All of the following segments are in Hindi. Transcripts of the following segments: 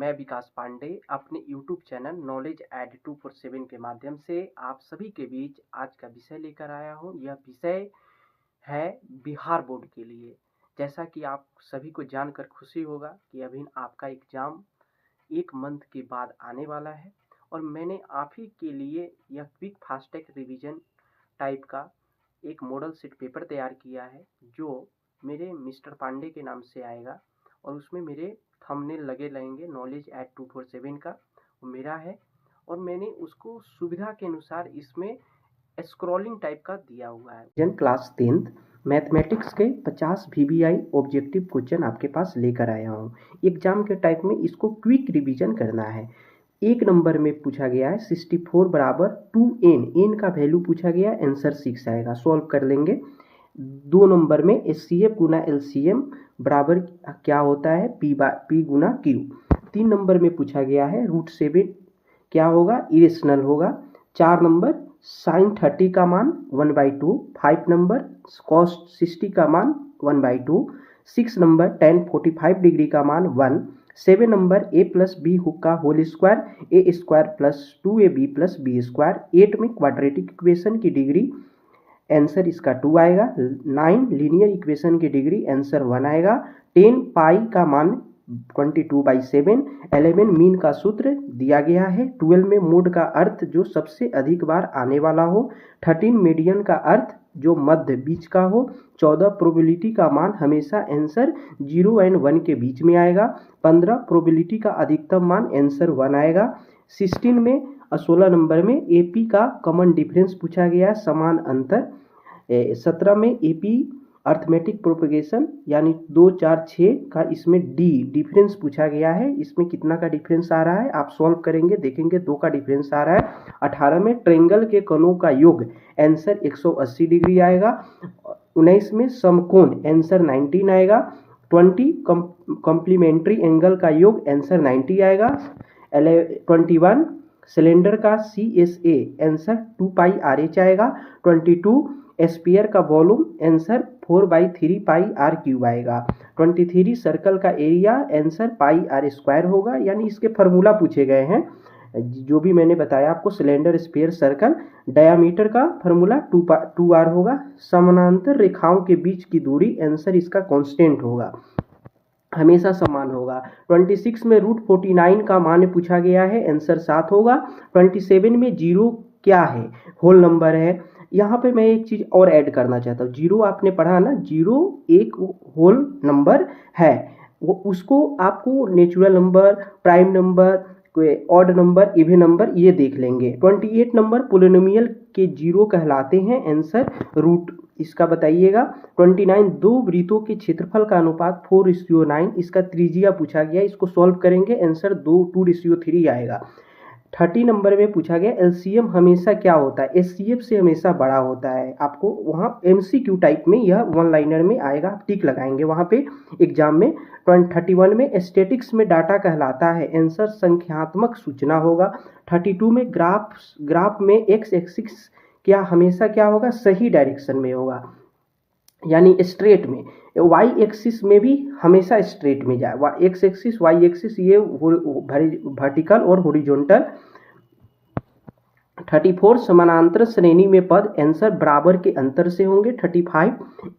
मैं विकास पांडे अपने यूट्यूब चैनल नॉलेज ऐड 247 के माध्यम से आप सभी के बीच आज का विषय लेकर आया हूँ। यह विषय है बिहार बोर्ड के लिए। जैसा कि आप सभी को जानकर खुशी होगा कि अभी आपका एग्ज़ाम एक मंथ के बाद आने वाला है और मैंने आप ही के लिए यह क्विक फास्टैग रिवीजन टाइप का एक मॉडल सेट पेपर तैयार किया है, जो मेरे मिस्टर पांडे के नाम से आएगा और उसमें मेरे थंबनेल लगे रहेंगे। नॉलेज ऐड 247 का वो मेरा है और मैंने उसको सुविधा के अनुसार इसमें स्क्रॉलिंग टाइप का दिया हुआ है। जन क्लास 10th मैथमेटिक्स के 50 VBI ऑब्जेक्टिव क्वेश्चन आपके पास लेकर आया हूँ। एग्जाम के टाइप में इसको क्विक रिवीजन करना है। एक नंबर में पूछा गया है 64 बराबर 2n, n का वैल्यू पूछा गया, आंसर 6 आएगा, सॉल्व कर लेंगे। 2 नंबर में HCF गुना LCM बराबर क्या होता है, P गुना Q। 3 नंबर में पूछा गया है √7 क्या होगा, इरेशनल होगा। 4 नंबर sin 30 का मान 1/2। 5 नंबर cos 60 का मान 1/2। 6 नंबर tan 45 डिग्री का मान 1। 7 नंबर a प्लस बी का whole square, A square plus 2ab plus B square. 8 में क्वाड्रेटिक इक्वेशन की डिग्री, आंसर इसका 2 आएगा। 9 लीनियर इक्वेशन की डिग्री, आंसर 1 आएगा। 10 पाई का मान 22/7। 11 मीन का सूत्र दिया गया है। 12 में मोड का अर्थ जो सबसे अधिक बार आने वाला हो। 13 मीडियन का अर्थ जो मध्य बीच का हो। 14 प्रोबेबिलिटी का मान हमेशा आंसर 0 और 1 के बीच में आएगा। 15 प्रोबेबिलिटी का अधिकतम मान, आंसर 1 आएगा। 16 नंबर में AP का कॉमन डिफरेंस पूछा गया, समान अंतर। 17 में AP अर्थमेटिक प्रोपगेशन यानी 2 4 6 का इसमें डिफरेंस पूछा गया है। इसमें कितना का डिफरेंस आ रहा है आप सॉल्व करेंगे, देखेंगे 2 का डिफरेंस आ रहा है। 18 में ट्रायंगल के कोणों का योग, आंसर 180 डिग्री आएगा। 19 में समकोण, आंसर 19 आएगा। 20 कॉम्प्लीमेंट्री एंगल का योग, आंसर 90 आएगा। 21 सिलेंडर का CSA, आंसर 2πRh आएगा। 22 स्फीयर का वॉल्यूम, आंसर 4/3πr³ आएगा। 23 सर्कल का एरिया, आंसर πr² होगा, यानी इसके फार्मूला पूछे गए हैं जो भी मैंने बताया आपको। सिलेंडर, स्फीयर, सर्कल, डायामीटर का फार्मूला 2r होगा। समानांतर रेखाओं के बीच की दूरी, आंसर इसका कांस्टेंट होगा, हमेशा समान होगा। 26 में √49 का मान पूछा गया है, आंसर 7 होगा। 27 में 0 क्या है, होल नंबर है। यहाँ पे मैं एक चीज़ और ऐड करना चाहता हूँ। 0 आपने पढ़ा ना, 0 एक होल नंबर है, वो उसको आपको नेचुरल नंबर, प्राइम नंबर, कोई ऑड नंबर, इवन नंबर, ये देख लेंगे। 28 नंबर पोलिनोमियल के 0 कहलाते हैं, आंसर रूट इसका बताइएगा। 29 दो वृत्तों के क्षेत्रफल का अनुपात 4:9, इसका त्रिज्या पूछा गया, इसको सॉल्व करेंगे, आंसर 2:3 आएगा। 30 नंबर में पूछा गया LCM हमेशा क्या होता है, HCF से हमेशा बड़ा होता है। आपको वहाँ MCQ टाइप में यह 1 लाइनर में आएगा, आप टिक लगाएंगे वहाँ पे एग्जाम में। 31 में स्टैटिक्स में डाटा कहलाता है, आंसर संख्यात्मक सूचना होगा। 32 में ग्राफ में एक्स एक्सिस क्या हमेशा क्या होगा, सही डायरेक्शन में होगा, यानी स्ट्रेट में। वाई एक्सिस में भी हमेशा स्ट्रेट में जाए, एक्स एक्सिस वाई एक्सिस ये वर्टिकल और हॉरिजॉन्टल। 34 समानांतर श्रेणी में पद, आंसर बराबर के अंतर से होंगे। 35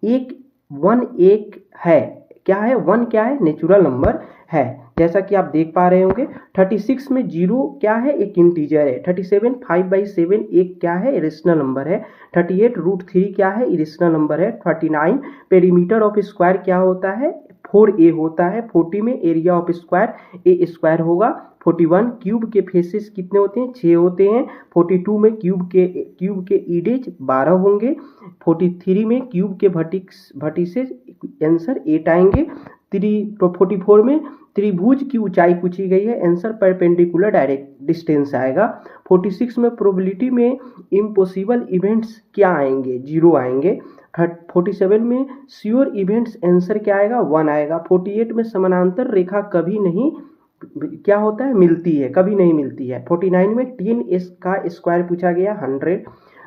1 है, क्या है 1 क्या है, नेचुरल नंबर है, जैसा कि आप देख पा रहे होंगे। 36 में 0 क्या है, एक इंटीजर है। 37 5/7 एक क्या है, इरेशनल नंबर है। 38 √3 क्या है, इरेशनल नंबर है। 39 पेरीमीटर ऑफ स्क्वायर क्या होता है, 4a होता है। 40 में एरिया ऑफ स्क्वायर a² होगा। 41 क्यूब के फेसेस कितने होते हैं, 6 होते हैं। 42 में क्यूब के ईडेज 12 होंगे। 43 में क्यूब के वर्टिसेस, आंसर 8 आएंगे। 44 में त्रिभुज की ऊंचाई पूछी गई है, आंसर परपेंडिकुलर डायरेक्ट डिस्टेंस आएगा। 46 में प्रोबेबिलिटी में इम्पॉसिबल इवेंट्स क्या आएंगे, 0 आएंगे। 47 में श्योर इवेंट्स, आंसर क्या आएगा, 1 आएगा। 48 में समानांतर रेखा कभी नहीं क्या होता है, मिलती है, कभी नहीं मिलती है। 49 में 10s का स्क्वायर पूछा गया, 100।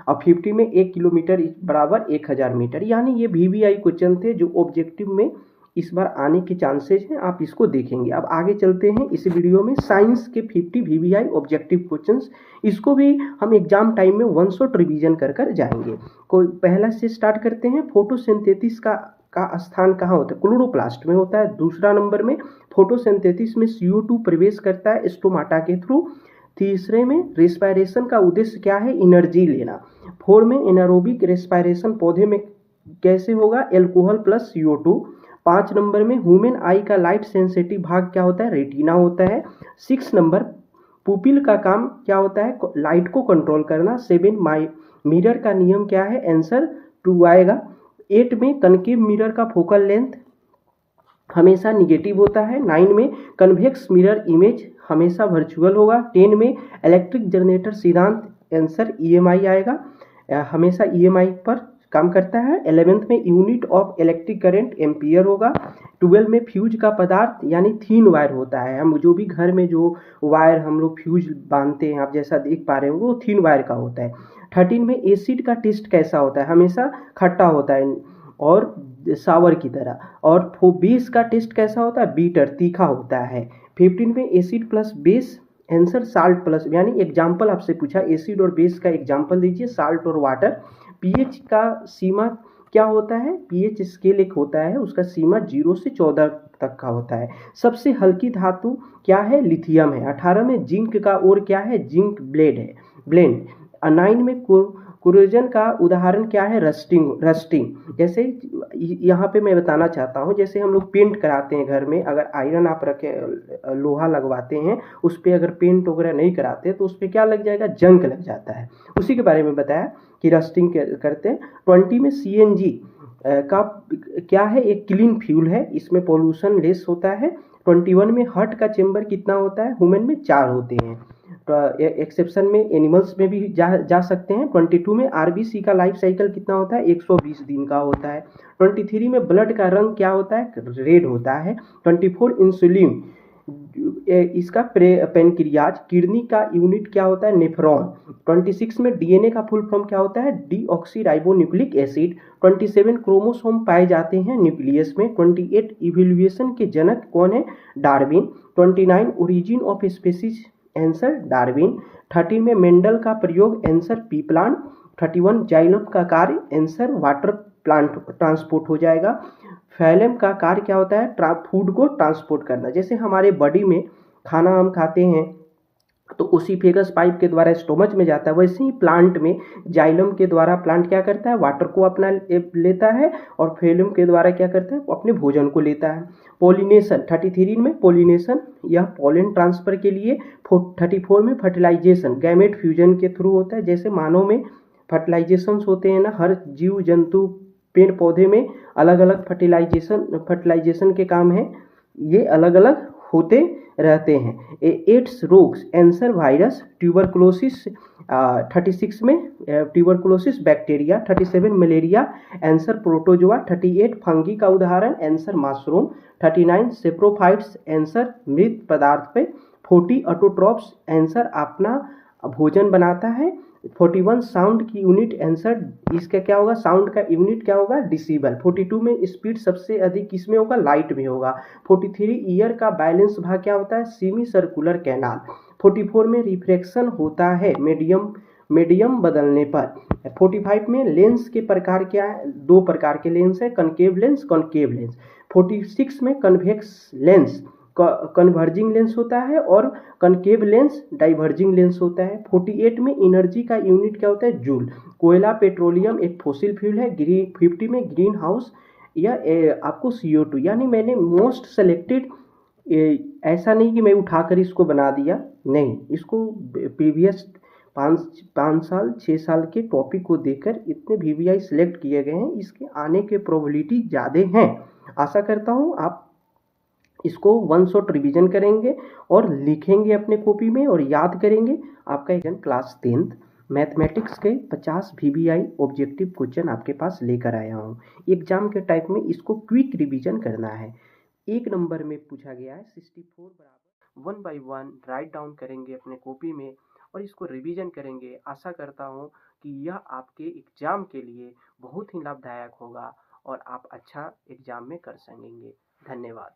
और 50 में 1 किलोमीटर बराबर 1000 मीटर। यानी ये VBI क्वेश्चन थे जो ऑब्जेक्टिव में इस बार आने के चांसेस हैं, आप इसको देखेंगे। अब आगे चलते हैं इस वीडियो में। साइंस के 50 VBI ऑब्जेक्टिव क्वेश्चंस, इसको भी हम एग्जाम टाइम में वन शॉट रिवीजन कर कर जाएंगे। कोई पहला से स्टार्ट करते हैं। फोटोसिंथेसिस का स्थान कहाँ होता है? क्लोरोप्लास्ट में होता है। दूसरा नंबर में फोटोसिंथेसिस में CO2 प्रवेश करता है स्टोमाटा के थ्रू। तीसरे में रेस्पिरेशन का उद्देश्य क्या है? एनर्जी लेना। 4 में एनारोबिक रेस्पिरेशन पौधे में कैसे होगा? Alcohol plus CO2। 5 नंबर में ह्यूमन आई का लाइट सेंसिटिव भाग क्या होता है? रेटिना होता है। 6 नंबर पुपिल का काम क्या होता है? लाइट को कंट्रोल करना। 7 मिरर का नियम क्या है? आंसर 2 आएगा। 8 में कनकेव मिरर का फोकल लेंथ हमेशा निगेटिव होता है। 9 में कन्वेक्स मिरर इमेज हमेशा वर्चुअल होगा। 10 में इलेक्ट्रिक जनरेटर सिद्धांत, आंसर EMI आएगा, हमेशा EMI पर काम करता है। 11th में unit of electric current ampere होगा। 12 में फ्यूज का पदार्थ यानी थीन वायर होता है। हम जो भी घर में जो वायर हम लोग फ्यूज बांधते हैं, आप जैसा देख पा रहे हो, वो थीन वायर का होता है। 13 में एसिड का टेस्ट कैसा होता है? हमेशा खट्टा होता है और सावर की तरह। और बेस का टेस्ट कैसा होता है? बीटर, तीखा होता है। 15 में acid plus base, answer salt plus, यानी एग्जाम्पल आपसे पूछा एसिड और बेस का एग्जाम्पल दीजिए, साल्ट और वाटर। पीएच का सीमा क्या होता है? पीएच स्केल एक होता है, उसका सीमा 0 से 14 तक का होता है। सबसे हल्की धातु क्या है? लिथियम है। 18 में जिंक का और क्या है? जिंक ब्लेड है, ब्लेंड। 9 में कोरोजन का उदाहरण क्या है? रस्टिंग। जैसे यहाँ पे मैं बताना चाहता हूँ, जैसे हम लोग पेंट कराते हैं घर में, अगर आयरन आप रखे लोहा लगवाते हैं, उस पर अगर पेंट वगैरह नहीं कराते तो उस पर क्या लग जाएगा? जंग लग जाता है। उसी के बारे में बताया कि रस्टिंग करते हैं। 20 में CNG का क्या है? एक क्लीन फ्यूल है, इसमें पोल्यूशन लेस होता है। 21 में हर्ट का चेंबर कितना होता है? ह्यूमन में 4 होते हैं, एक्सेप्शन में एनिमल्स में भी जा सकते हैं। 22 में RBC का लाइफ साइकिल कितना होता है? 120 दिन का होता है। 23 में ब्लड का रंग क्या होता है? रेड होता है। 24 इंसुलिन, इसका पेनक्रियाज। किडनी का यूनिट क्या होता है? नेफ्रॉन। 26 में DNA का फुल फॉर्म क्या होता है? Deoxyribonucleic acid. 27 क्रोमोसोम पाए जाते हैं न्यूक्लियस में। 28 इवोल्यूशन के जनक कौन है? Darwin. 29 origin of species, answer Darwin. 30 में मेंडल का प्रयोग, आंसर पी प्लांट। 31 जाइलम का कार्य, आंसर वाटर प्लांट ट्रांसपोर्ट हो जाएगा। फैलम का कार्य क्या होता है? फूड को ट्रांसपोर्ट करना। जैसे हमारे बॉडी में खाना हम खाते हैं तो उसी फेगस पाइप के द्वारा स्टोमच में जाता है, वैसे ही प्लांट में जाइलम के द्वारा प्लांट क्या करता है? वाटर को अपना लेता है, और फैलम के द्वारा क्या करता है? अपने भोजन को लेता है। पोलिनेशन, 33 में पोलिनेशन, यह पोलन ट्रांसफर के लिए। 34 में फर्टिलाइजेशन, गैमेट फ्यूजन के थ्रू होता है। जैसे मानव में फर्टिलाइजेशन होते हैं ना, हर जीव जंतु पेड़ पौधे में अलग अलग फर्टिलाइजेशन के काम हैं, ये अलग अलग होते रहते हैं। एड्स रोग, आंसर वायरस। ट्यूबरकुलोसिस 36 में tuberculosis bacteria. 37 malaria, answer protozoa. 38 fungi का उदाहरण, आंसर मशरूम। 39 सेप्रोफाइट्स, आंसर मृत पदार्थ पे। 40 ऑटोट्रॉप्स, आंसर अपना भोजन बनाता है। 41 साउंड की यूनिट, आंसर इसका क्या होगा? साउंड का यूनिट क्या होगा? डिसिबल। 42 में स्पीड सबसे अधिक किसमें होगा? लाइट में होगा। 43 ईयर का बैलेंस भाग क्या होता है? Semi circular canal. 44 में रिफ्रैक्शन होता है मीडियम बदलने पर। 45 में लेंस के प्रकार क्या है? 2 प्रकार के लेंस है, कनकेव लेंस, कॉनकेव लेंस। 46 में कन्वेक्स लेंस कन्वर्जिंग लेंस होता है, और कनकेव लेंस डाइवर्जिंग लेंस होता है। 48 में एनर्जी का यूनिट क्या होता है? जूल। कोयला पेट्रोलियम एक फॉसिल फ्यूल है। 50 में ग्रीन हाउस या आपको CO2, यानी मैंने मोस्ट सेलेक्टेड, ऐसा नहीं कि मैं उठाकर इसको बना दिया, नहीं, इसको प्रीवियस 5 साल 6 साल के टॉपिक को देखकर इतने VBI सिलेक्ट किए गए हैं, इसके आने के प्रोबेबिलिटी ज़्यादा हैं। आशा करता हूँ आप इसको वन शॉट रिवीजन करेंगे और लिखेंगे अपने कॉपी में और याद करेंगे। आपका एग्जाम क्लास 10th मैथमेटिक्स के 50 VBI ऑब्जेक्टिव क्वेश्चन आपके पास लेकर आया हूँ। एग्जाम के टाइप में इसको क्विक रिवीजन करना है। 1 नंबर में पूछा गया है 64 बराबर 1 by 1 राइट डाउन करेंगे अपने कॉपी में और इसको रिवीजन करेंगे। आशा करता हूँ कि यह आपके एग्जाम के लिए बहुत ही लाभदायक होगा और आप अच्छा एग्जाम में कर सकेंगे। धन्यवाद।